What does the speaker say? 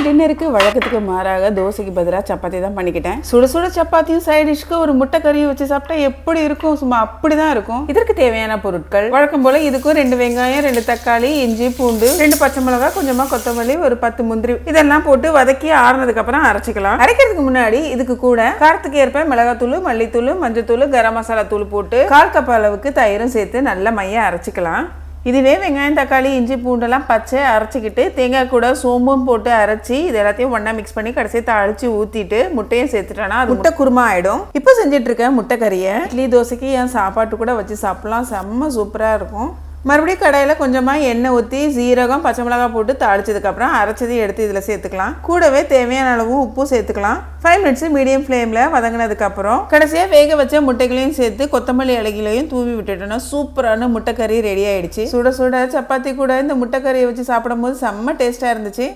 டின்னருக்கு வழக்கத்துக்கு மாறாக தோசைக்கு பதிலாக சப்பாத்தி தான் பண்ணிக்கிட்டேன். சுட சுட சப்பாத்தியும் சைட் டிஷ்க்கு ஒரு முட்டை கறியும் வச்சு சாப்பிட்டா எப்படி இருக்கும், சும்மா அப்படிதான் இருக்கும். இதற்கு தேவையான பொருட்கள் வழக்கம் போல இதுக்கும் 2 வெங்காயம், 2 தக்காளி, இஞ்சி, பூண்டு, 2 பச்சை மிளகாய், கொஞ்சமா கொத்தமல்லி, ஒரு 10 முந்திரி இதெல்லாம் போட்டு வதக்கி ஆறுனதுக்கு அப்புறம் அரைச்சிக்கலாம். அரைக்கிறதுக்கு முன்னாடி இதுக்கு கூட காரத்துக்கு ஏற்ப மிளகாத்தூள், மல்லித்தூள், மஞ்சத்தூள், கரம் மசாலா தூள் போட்டு 1/4 கப் அளவுக்கு தயிரும் சேர்த்து நல்லா மைய அரைச்சிக்கலாம். இதுவே வெங்காயம், தக்காளி, இஞ்சி, பூண்டெல்லாம் பச்சை அரைச்சிக்கிட்டு தேங்காய் கூட சோம்பும் போட்டு அரைச்சி இது எல்லாத்தையும் ஒன்றா மிக்ஸ் பண்ணி கடைசியை தாளித்து ஊற்றிட்டு முட்டையும் சேர்த்துட்டோன்னா அது முட்டை குருமா ஆகிடும். இப்போ செஞ்சுட்டு இருக்கேன் முட்டை கறியை. இட்லி தோசைக்கு என் சாப்பாட்டு கூட வச்சு சாப்பிட்லாம், செம்ம சூப்பராக இருக்கும். மறுபடியும் கடையில் கொஞ்சமாக எண்ணெய் ஊற்றி சீரகம், பச்சை மிளகாய் போட்டு தாளிச்சதுக்கப்புறம் அரைச்சதையும் எடுத்து இதில் சேர்த்துக்கலாம். கூடவே தேவையான அளவு உப்பும் சேர்த்துக்கலாம். 5 மினிட்ஸ் மீடியம் ஃப்ளேமில் வதங்கினதுக்கப்புறம் கடைசியாக வேக வச்ச முட்டைகளையும் சேர்த்து கொத்தமல்லி இலைகளையும் தூவி விட்டுட்டோன்னா சூப்பரான முட்டைக்கறி ரெடி ஆகிடுச்சு. சுட சுட சப்பாத்தி கூட இந்த முட்டைக்கறியை வச்சு சாப்பிடும் போது செம்ம டேஸ்ட்டாக இருந்துச்சு.